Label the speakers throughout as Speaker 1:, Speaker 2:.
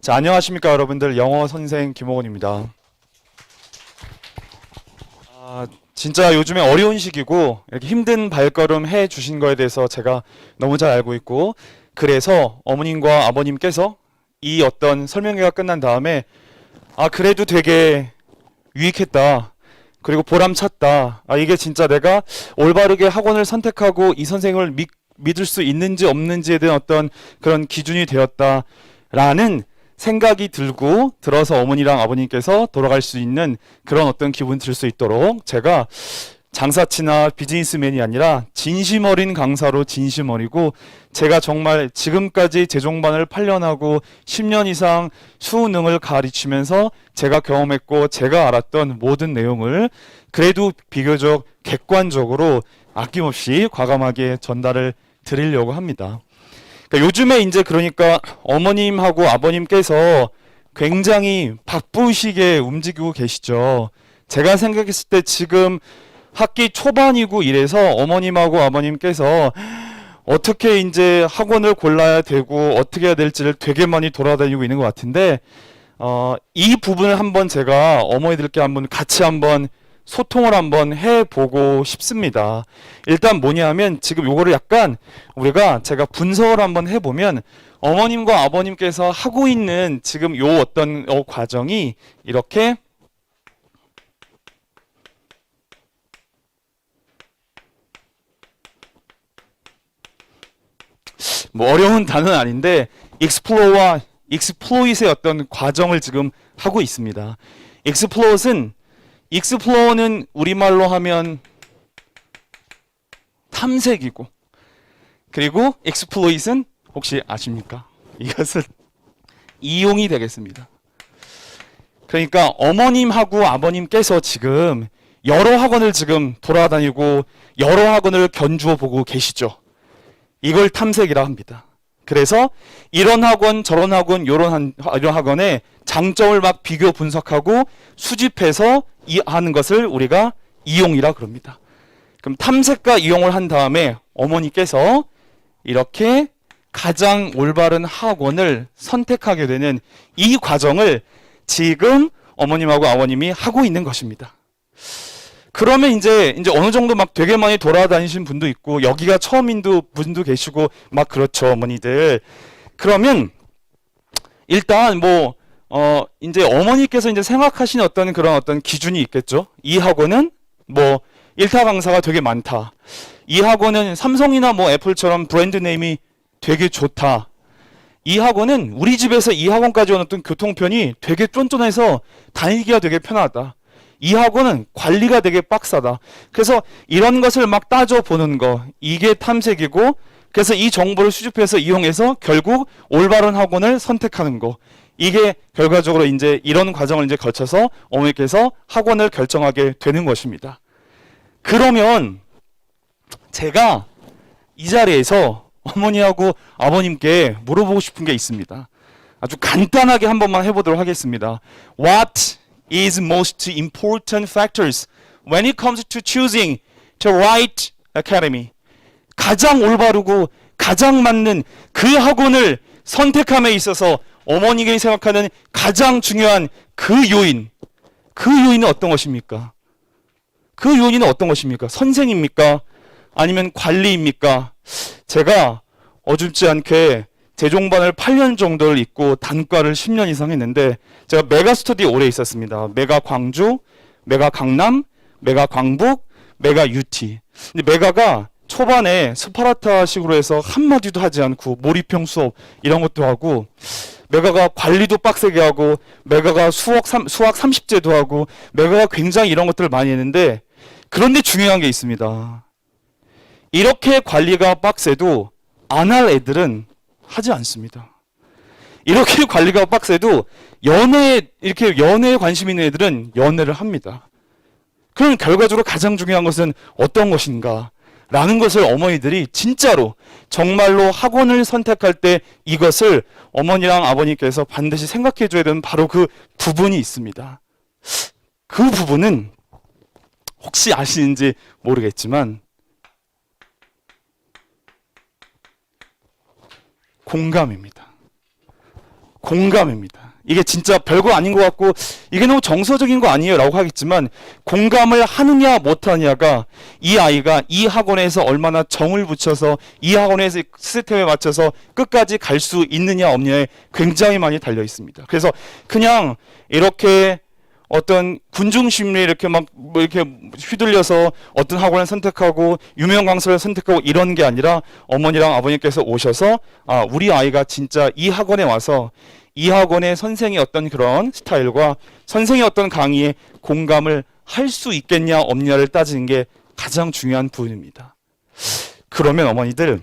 Speaker 1: 자, 안녕하십니까 여러분들. 영어 선생 김호곤입니다. 진짜 요즘에 어려운 시기고 이렇게 힘든 발걸음 해 주신 거에 대해서 제가 너무 잘 알고 있고, 그래서 어머님과 아버님께서 이 어떤 설명회가 끝난 다음에 그래도 되게 유익했다, 그리고 보람찼다, 이게 진짜 내가 올바르게 학원을 선택하고 이 선생을 믿을 수 있는지 없는지에 대한 어떤 그런 기준이 되었다라는 생각이 들어서 어머니랑 아버님께서 돌아갈 수 있는 그런 어떤 기분 들 수 있도록 제가 장사치나 비즈니스맨이 아니라 진심 어린 강사로 진심 어리고, 제가 정말 지금까지 재종반을 8년 하고 10년 이상 수능을 가르치면서 제가 경험했고 제가 알았던 모든 내용을 그래도 비교적 객관적으로 아낌없이 과감하게 전달을 드리려고 합니다. 그러니까 요즘에 이제 그러니까 어머님하고 아버님께서 굉장히 바쁘시게 움직이고 계시죠. 제가 생각했을 때 지금 학기 초반이고 이래서 어머님하고 아버님께서 어떻게 이제 학원을 골라야 되고 어떻게 해야 될지를 되게 많이 돌아다니고 있는 것 같은데, 이 부분을 한번 제가 어머니들께 같이 한번 소통을 한번 해보고 싶습니다. 일단 뭐냐면 지금 요거를 약간 제가 분석을 한번 해보면 어머님과 아버님께서 하고 있는 지금 요 어떤 과정이 이렇게 뭐 어려운 단어는 아닌데 익스플로어와 익스플로잇의 어떤 과정을 지금 하고 있습니다. 익스플로어는 우리말로 하면 탐색이고, 그리고 익스플로잇은 혹시 아십니까? 이것은 이용이 되겠습니다. 그러니까 어머님하고 아버님께서 지금 여러 학원을 지금 돌아다니고 여러 학원을 견주어 보고 계시죠. 이걸 탐색이라 합니다. 그래서 이런 학원, 저런 학원, 이런 학원의 장점을 막 비교 분석하고 수집해서 하는 것을 우리가 이용이라 그럽니다. 그럼 탐색과 이용을 한 다음에 어머니께서 이렇게 가장 올바른 학원을 선택하게 되는 이 과정을 지금 어머님하고 아버님이 하고 있는 것입니다. 그러면 이제 어느 정도 막 되게 많이 돌아다니신 분도 있고 여기가 처음인 분도 계시고 막 그렇죠, 어머니들. 그러면 일단 이제 어머니께서 이제 생각하시는 어떤 기준이 있겠죠. 이 학원은 1타 강사가 되게 많다. 이 학원은 삼성이나 애플처럼 브랜드 네임이 되게 좋다. 이 학원은 우리 집에서 이 학원까지 오는 어떤 교통편이 되게 쫀쫀해서 다니기가 되게 편하다. 이 학원은 관리가 되게 빡세다. 그래서 이런 것을 막 따져보는 거, 이게 탐색이고, 그래서 이 정보를 수집해서 이용해서 결국 올바른 학원을 선택하는 거, 이게 결과적으로 이제 이런 과정을 이제 거쳐서 어머니께서 학원을 결정하게 되는 것입니다. 그러면 제가 이 자리에서 어머니하고 아버님께 물어보고 싶은 게 있습니다. 아주 간단하게 한 번만 해보도록 하겠습니다. What is most important factors when it comes to choosing the right academy? 가장 올바르고 가장 맞는 그 학원을 선택함에 있어서 어머니가 생각하는 가장 중요한 그 요인은 어떤 것입니까? 그 요인은 어떤 것입니까? 선생입니까? 아니면 관리입니까? 제가 어줍지 않게 재종반을 8년 정도를 있고 단과를 10년 이상 했는데, 제가 메가 스터디에 오래 있었습니다. 메가 광주, 메가 강남, 메가 광북, 메가 UT. 근데 메가가 초반에 스파르타식으로 해서 한마디도 하지 않고 몰입형 수업 이런 것도 하고, 메가가 관리도 빡세게 하고, 메가가 수학 30제도 하고, 메가가 굉장히 이런 것들을 많이 했는데, 그런데 중요한 게 있습니다. 이렇게 관리가 빡세도 안 할 애들은 하지 않습니다. 이렇게 관리가 빡세도 연애에 관심 있는 애들은 연애를 합니다. 그럼 결과적으로 가장 중요한 것은 어떤 것인가? 라는 것을 어머니들이 진짜로 정말로 학원을 선택할 때 이것을 어머니랑 아버님께서 반드시 생각해 줘야 되는 바로 그 부분이 있습니다. 그 부분은 혹시 아시는지 모르겠지만 공감입니다. 공감입니다. 이게 진짜 별거 아닌 것 같고 이게 너무 정서적인 거 아니에요 라고 하겠지만 공감을 하느냐 못하느냐가 이 아이가 이 학원에서 얼마나 정을 붙여서 이 학원에서 시스템에 맞춰서 끝까지 갈 수 있느냐 없느냐에 굉장히 많이 달려 있습니다. 그래서 그냥 이렇게 어떤 군중심리에 이렇게 막 뭐 이렇게 휘둘려서 어떤 학원을 선택하고 유명 강사를 선택하고 이런 게 아니라 어머니랑 아버님께서 오셔서 아, 우리 아이가 진짜 이 학원에 와서 이 학원의 선생의 어떤 그런 스타일과 선생의 어떤 강의에 공감을 할 수 있겠냐 없냐를 따지는 게 가장 중요한 부분입니다. 그러면 어머니들,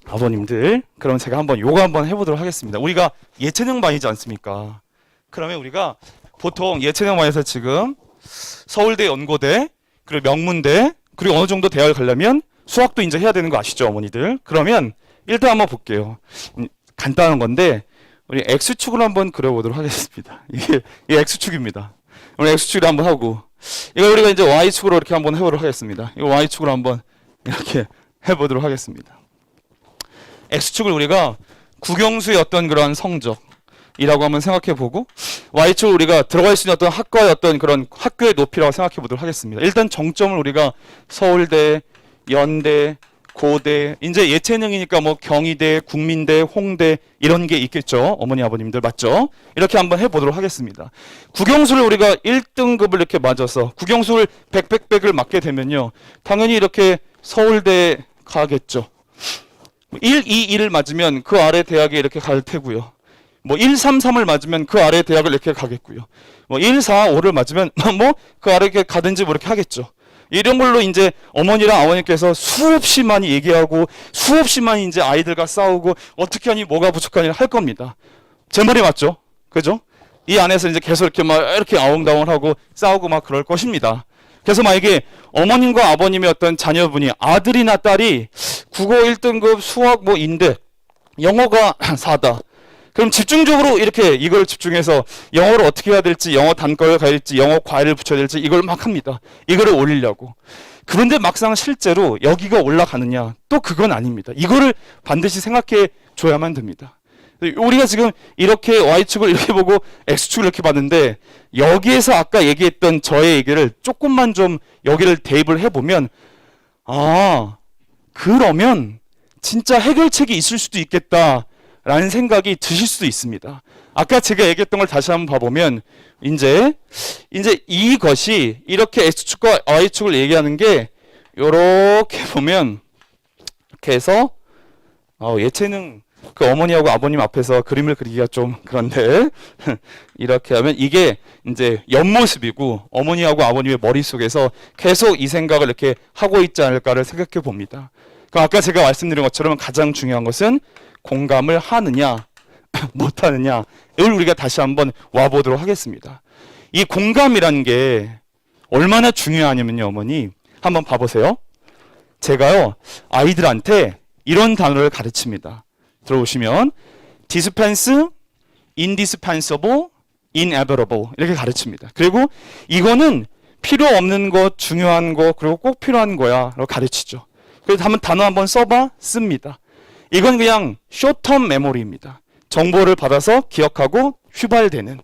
Speaker 1: 아버님들, 그럼 제가 한번 요거 한번 해보도록 하겠습니다. 우리가 예체능반이지 않습니까? 그러면 우리가 보통 예체능반에서 지금 서울대, 연고대, 그리고 명문대, 그리고 어느 정도 대학을 가려면 수학도 이제 해야 되는 거 아시죠, 어머니들? 그러면 일단 한번 볼게요. 간단한 건데 우리 X축을 한번 그려보도록 하겠습니다. 이게 X축입니다. 우리 X축을 한번 하고 이거 우리가 이제 Y축으로 이렇게 한번 해보도록 하겠습니다. 이거 Y축으로 한번 이렇게 해보도록 하겠습니다. X축을 우리가 국영수의 어떤 그런 성적이라고 한번 생각해보고 Y축을 우리가 들어갈 수 있는 어떤 학과의 어떤 그런 학교의 높이라고 생각해보도록 하겠습니다. 일단 정점을 우리가 서울대, 연대, 고대, 이제 예체능이니까 뭐 경희대, 국민대, 홍대 이런 게 있겠죠. 어머니 아버님들 맞죠? 이렇게 한번 해보도록 하겠습니다. 국영수를 우리가 1등급을 이렇게 맞아서 국영수를 100을 맞게 되면요. 당연히 이렇게 서울대 가겠죠. 1, 2, 1을 맞으면 그 아래 대학에 이렇게 갈 테고요. 뭐 1, 3, 3을 맞으면 그 아래 대학을 이렇게 가겠고요. 뭐 1, 4, 5를 맞으면 뭐 그 아래 이렇게 가든지 뭐 이렇게 하겠죠. 이런 걸로 이제 어머니랑 아버님께서 수없이 많이 얘기하고 수없이 많이 이제 아이들과 싸우고 어떻게 하니 뭐가 부족하니 할 겁니다. 제 말이 맞죠? 그죠? 이 안에서 이제 계속 이렇게 막 이렇게 아웅다웅하고 싸우고 막 그럴 것입니다. 그래서 만약에 어머님과 아버님의 어떤 자녀분이 아들이나 딸이 국어 1등급 수학 뭐 인데 영어가 4다. 그럼 집중적으로 이렇게 이걸 집중해서 영어를 어떻게 해야 될지, 영어 단과를 가야 될지, 영어 과외를 붙여야 될지 이걸 막 합니다. 이거를 올리려고. 그런데 막상 실제로 여기가 올라가느냐? 또 그건 아닙니다. 이거를 반드시 생각해 줘야만 됩니다. 우리가 지금 이렇게 Y축을 이렇게 보고 X축을 이렇게 봤는데 여기에서 아까 얘기했던 저의 얘기를 조금만 좀 여기를 대입을 해보면 아, 그러면 진짜 해결책이 있을 수도 있겠다. 라는 생각이 드실 수도 있습니다. 아까 제가 얘기했던 걸 다시 한번 봐보면 이제 이것이 이렇게 X축과 Y축을 얘기하는 게 요렇게 보면 이렇게 해서 예체능 그 어머니하고 아버님 앞에서 그림을 그리기가 좀 그런데 이렇게 하면 이게 이제 옆모습이고 어머니하고 아버님의 머릿속에서 계속 이 생각을 이렇게 하고 있지 않을까를 생각해 봅니다. 그럼 아까 제가 말씀드린 것처럼 가장 중요한 것은 공감을 하느냐 못하느냐 이걸 우리가 다시 한번 와보도록 하겠습니다. 이 공감이라는 게 얼마나 중요하냐면요. 어머니 한번 봐보세요. 제가요 아이들한테 이런 단어를 가르칩니다. 들어보시면 dispense, indispensable, inevitable 이렇게 가르칩니다. 그리고 이거는 필요 없는 것, 중요한 것, 그리고 꼭 필요한 거야 라고 가르치죠. 그래서 한번 단어 한번 써봐 씁니다. 이건 그냥 쇼텀 메모리입니다. 정보를 받아서 기억하고 휘발되는.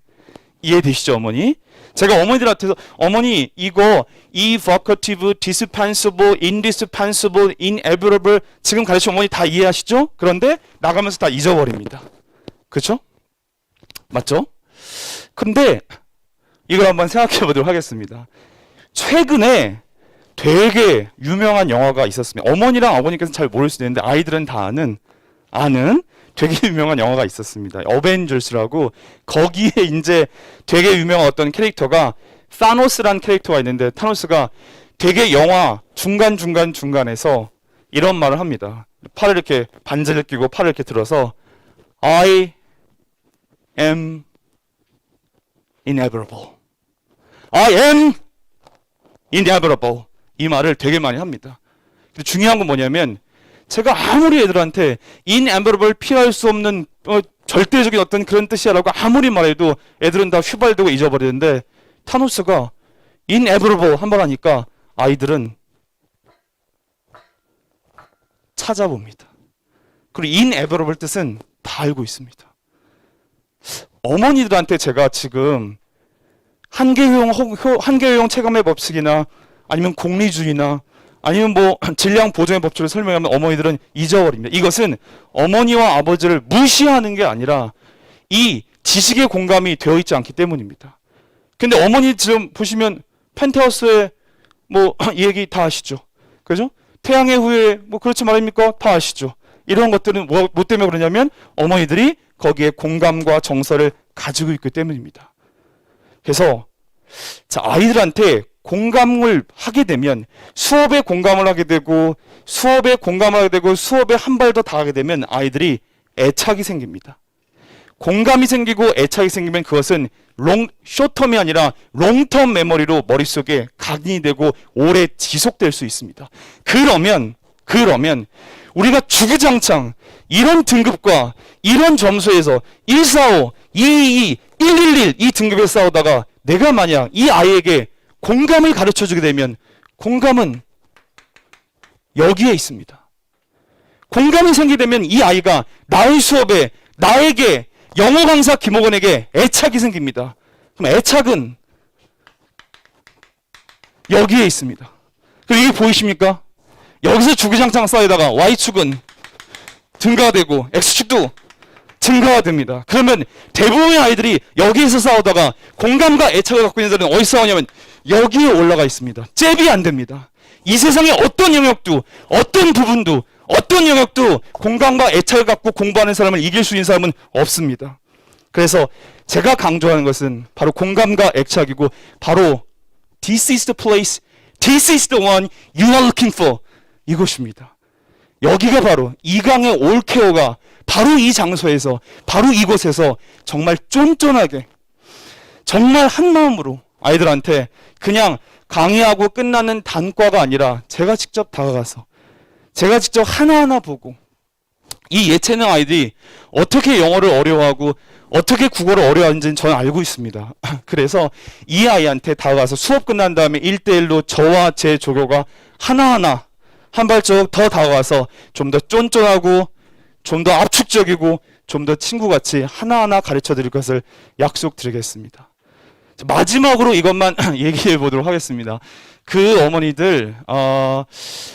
Speaker 1: 이해되시죠, 어머니? 제가 어머니들한테서 어머니 이거 evocative, dispensable, indispensable, inevitable 지금 가르친 어머니 다 이해하시죠? 그런데 나가면서 다 잊어버립니다. 그렇죠? 맞죠? 근데 이걸 한번 생각해 보도록 하겠습니다. 최근에 되게 유명한 영화가 있었습니다. 어머니랑 아버님께서는 잘 모를 수도 있는데 아이들은 다 아는 되게 유명한 영화가 있었습니다. 어벤져스라고 거기에 이제 되게 유명한 어떤 캐릭터가 타노스란 캐릭터가 있는데 타노스가 되게 영화 중간에서 이런 말을 합니다. 팔을 이렇게 반지를 끼고 팔을 이렇게 들어서 I am inevitable. I am inevitable. 이 말을 되게 많이 합니다. 근데 중요한 건 뭐냐면 제가 아무리 애들한테 inevitable 피할 수 없는 절대적인 어떤 그런 뜻이야라고 아무리 말해도 애들은 다 휘발되고 잊어버리는데 타노스가 inevitable 한 번 하니까 아이들은 찾아봅니다. 그리고 inevitable 뜻은 다 알고 있습니다. 어머니들한테 제가 지금 한계효용 체감의 법칙이나 아니면 공리주의나 아니면 뭐 질량 보존의 법칙을 설명하면 어머니들은 잊어버립니다. 이것은 어머니와 아버지를 무시하는 게 아니라 이 지식의 공감이 되어 있지 않기 때문입니다. 근데 어머니 지금 보시면 펜트하우스의 뭐 이 얘기 다 아시죠? 그죠? 태양의 후예 뭐 그렇지 말입니까? 다 아시죠? 이런 것들은 뭐 때문에 그러냐면 어머니들이 거기에 공감과 정서를 가지고 있기 때문입니다. 그래서 자, 아이들한테 공감을 하게 되면 수업에 공감을 하게 되고 수업에 공감을 하게 되고 수업에 한 발 더 다가게 되면 아이들이 애착이 생깁니다. 공감이 생기고 애착이 생기면 그것은 쇼텀이 아니라 롱텀 메모리로 머릿속에 각인이 되고 오래 지속될 수 있습니다. 그러면 우리가 주구장창 이런 등급과 이런 점수에서 145, 222, 111 이 등급에 싸우다가 내가 만약 이 아이에게 공감을 가르쳐 주게 되면 공감은 여기에 있습니다. 공감이 생기게 되면 이 아이가 나의 수업에 나에게 영어 강사 김호건에게 애착이 생깁니다. 그럼 애착은 여기에 있습니다. 그럼 이게 보이십니까? 여기서 주구장창 쌓이다가 Y축은 증가되고 X축도 증가가 됩니다. 그러면 대부분의 아이들이 여기에서 싸우다가 공감과 애착을 갖고 있는 자들은 어디서 싸우냐면 여기에 올라가 있습니다. 잽이 안 됩니다. 이 세상의 어떤 영역도 어떤 부분도 어떤 영역도 공감과 애착을 갖고 공부하는 사람을 이길 수 있는 사람은 없습니다. 그래서 제가 강조하는 것은 바로 공감과 애착이고 바로 This is the place, this is the one you are looking for 이것입니다. 여기가 바로 이강의 올케어가 바로 이 장소에서 바로 이곳에서 정말 쫀쫀하게 정말 한마음으로 아이들한테 그냥 강의하고 끝나는 단과가 아니라 제가 직접 다가가서 제가 직접 하나하나 보고 이 예체능 아이들이 어떻게 영어를 어려워하고 어떻게 국어를 어려워하는지는 저는 알고 있습니다. 그래서 이 아이한테 다가가서 수업 끝난 다음에 1대1로 저와 제 조교가 하나하나 한 발짝 더 다가가서 좀 더 쫀쫀하고 좀 더 압축적이고 좀 더 친구같이 하나하나 가르쳐 드릴 것을 약속드리겠습니다. 마지막으로 이것만 얘기해 보도록 하겠습니다. 그 어머니들,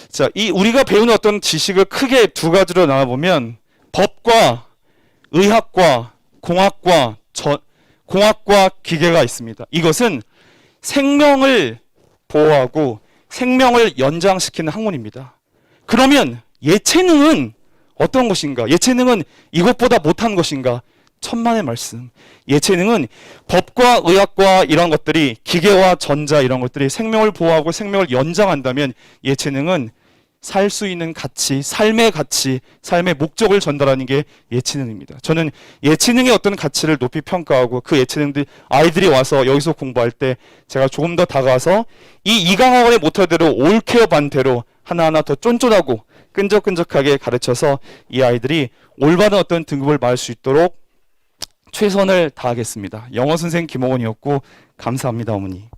Speaker 1: 자, 우리가 배우는 어떤 지식을 크게 두 가지로 나눠보면 법과 의학과 공학과 공학과 기계가 있습니다. 이것은 생명을 보호하고 생명을 연장시키는 학문입니다. 그러면 예체능은 어떤 것인가? 예체능은 이것보다 못한 것인가? 천만의 말씀. 예체능은 법과 의학과 이런 것들이 기계와 전자 이런 것들이 생명을 보호하고 생명을 연장한다면 예체능은 살 수 있는 가치, 삶의 가치, 삶의 목적을 전달하는 게 예체능입니다. 저는 예체능의 어떤 가치를 높이 평가하고 그 예체능들 아이들이 와서 여기서 공부할 때 제가 조금 더 다가와서 이 이강학원의 모토대로 올케어 반대로 하나하나 더 쫀쫀하고 끈적끈적하게 가르쳐서 이 아이들이 올바른 어떤 등급을 받을 수 있도록 최선을 다하겠습니다. 영어 선생 김호건이었고 감사합니다, 어머니.